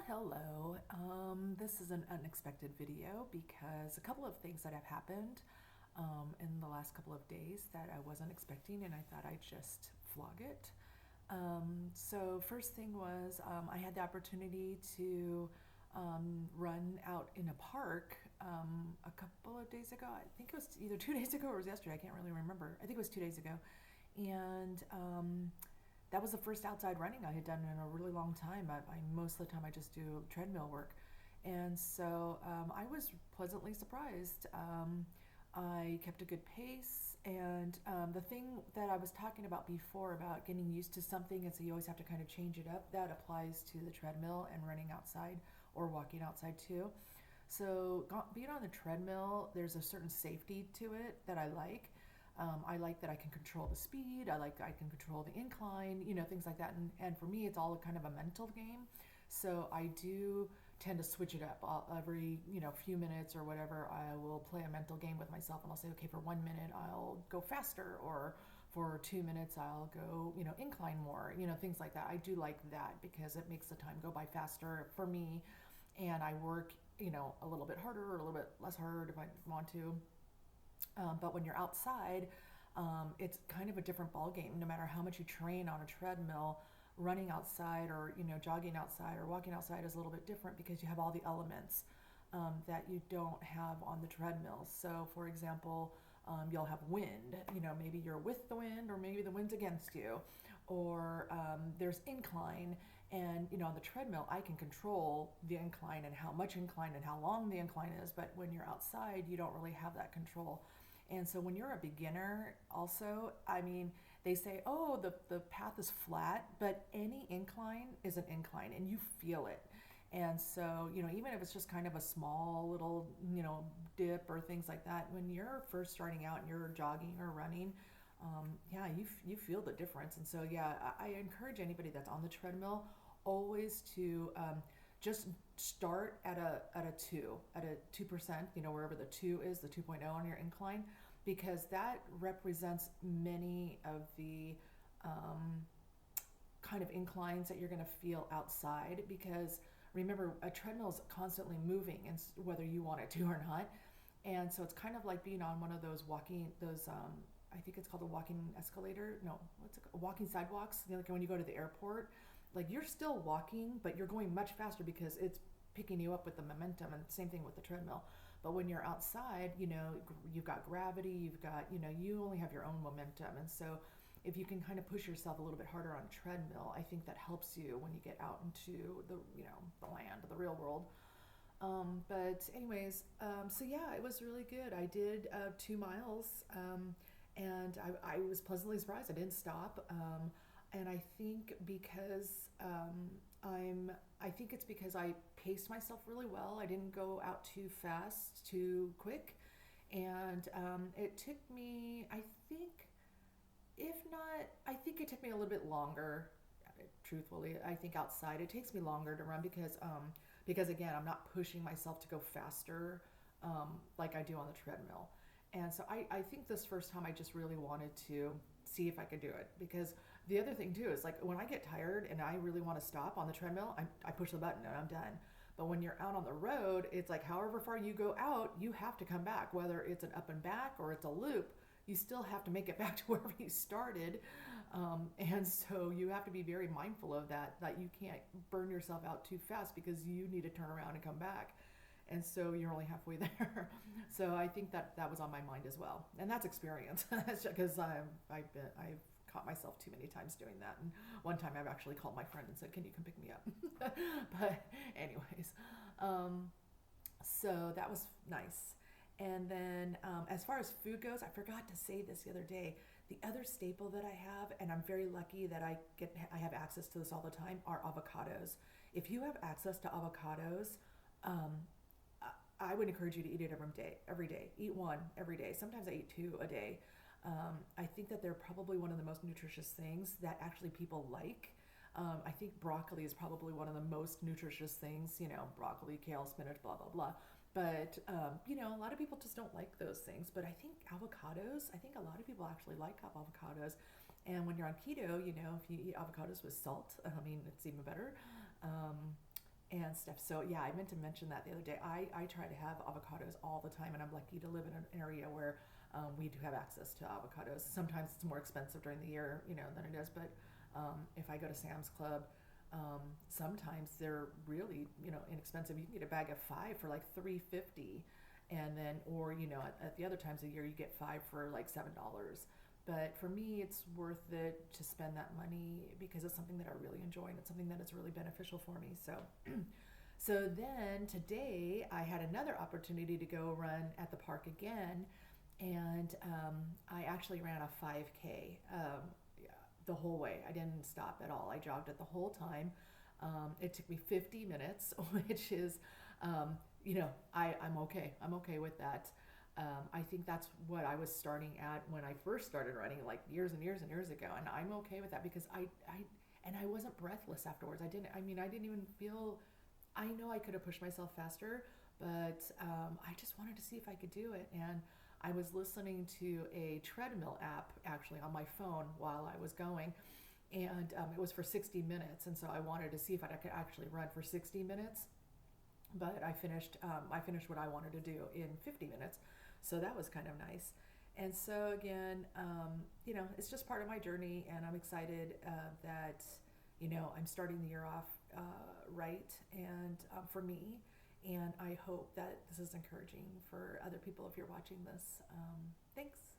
Well, hello. This is an unexpected video because a couple of things that have happened in the last couple of days that I wasn't expecting, and I thought I'd just vlog it. So first thing was I had the opportunity to run out in a park a couple of days ago. I think it was either 2 days ago or it was yesterday. I can't really remember. I think it was 2 days ago, and that was the first outside running I had done in a really long time. Most of the time I just do treadmill work, and so I was pleasantly surprised. I kept a good pace, and the thing that I was talking about before about getting used to something, and so you always have to kind of change it up, that applies to the treadmill and running outside or walking outside too. So being on the treadmill, there's a certain safety to it that I like. I like that I can control the speed. I like I can control the incline, things like that. And for me, it's all kind of a mental game. So I do tend to switch it up every few minutes or whatever. I will play a mental game with myself, and I'll say, okay, for 1 minute I'll go faster, or for 2 minutes I'll go incline more, things like that. I do like that because it makes the time go by faster for me, and I work a little bit harder or a little bit less hard if I want to. But when you're outside, it's kind of a different ball game. No matter how much you train on a treadmill, running outside or jogging outside or walking outside is a little bit different because you have all the elements that you don't have on the treadmill. So, for example, you'll have wind. Maybe you're with the wind, or maybe the wind's against you, or there's incline. And on the treadmill, I can control the incline and how much incline and how long the incline is. But when you're outside, you don't really have that control. And so when you're a beginner, also, I mean, they say, oh, the path is flat, but any incline is an incline and you feel it. And so, even if it's just kind of a small little, dip or things like that, when you're first starting out and you're jogging or running, yeah, you feel the difference. And so, yeah, I encourage anybody that's on the treadmill always to just start at a 2%, wherever the 2 is, the 2.0 on your incline, because that represents many of the kind of inclines that you're going to feel outside. Because remember, a treadmill is constantly moving, and whether you want it to or not. And so it's kind of like being on one of those I think it's called a walking escalator. No, what's it called? Walking sidewalks. Like when you go to the airport, like you're still walking, but you're going much faster because it's picking you up with the momentum. And same thing with the treadmill. But when you're outside, you've got gravity. You've got, you only have your own momentum. And so if you can kind of push yourself a little bit harder on a treadmill, I think that helps you when you get out into the land, the real world. But anyways, so yeah, it was really good. I did 2 miles, and I was pleasantly surprised. I didn't stop, and I think because I think it's because I paced myself really well. I didn't go out too fast, too quick, and it took me, I think, if not, I think it took me a little bit longer. Truthfully, I think outside it takes me longer to run because again, I'm not pushing myself to go faster like I do on the treadmill. And so I think this first time I just really wanted to see if I could do it. Because the other thing too is, like, when I get tired and I really want to stop on the treadmill, I push the button and I'm done. But when you're out on the road, it's like however far you go out, you have to come back. Whether it's an up and back or it's a loop, you still have to make it back to wherever you started. And so you have to be very mindful of that you can't burn yourself out too fast because you need to turn around and come back. And so you're only halfway there. So I think that was on my mind as well. And that's experience, because I've caught myself too many times doing that. And one time I've actually called my friend and said, can you come pick me up? But anyways, so that was nice. And then as far as food goes, I forgot to say this the other day. The other staple that I have, and I'm very lucky that I have access to this all the time, are avocados. If you have access to avocados, um, I would encourage you to eat it every day. Every day, eat one every day. Sometimes I eat two a day. I think that they're probably one of the most nutritious things that actually people like. I think broccoli is probably one of the most nutritious things, broccoli, kale, spinach, blah, blah, blah. But, a lot of people just don't like those things. But I think avocados, I think a lot of people actually like avocados. And when you're on keto, if you eat avocados with salt, I mean, it's even better. Um, and stuff. So yeah, I meant to mention that the other day. I try to have avocados all the time, and I'm lucky to live in an area where we do have access to avocados. Sometimes it's more expensive during the year, than it is. But if I go to Sam's Club, sometimes they're really, inexpensive. You can get a bag of 5 for like $3.50, and then, or at the other times of the year, you get 5 for like $7. But for me, it's worth it to spend that money because it's something that I really enjoy, and it's something that is really beneficial for me. So, so then today I had another opportunity to go run at the park again, and I actually ran a 5K the whole way. I didn't stop at all. I jogged it the whole time. It took me 50 minutes, which is, I'm okay. I'm okay with that. I think that's what I was starting at when I first started running, like years and years and years ago, and I'm okay with that because I wasn't breathless afterwards. I didn't even feel. I know I could have pushed myself faster, but I just wanted to see if I could do it, and I was listening to a treadmill app actually on my phone while I was going, and it was for 60 minutes, and so I wanted to see if I could actually run for 60 minutes. But I finished what I wanted to do in 50 minutes, so that was kind of nice. And so again, it's just part of my journey, and I'm excited that I'm starting the year off right, and for me, and I hope that this is encouraging for other people if you're watching this. Thanks.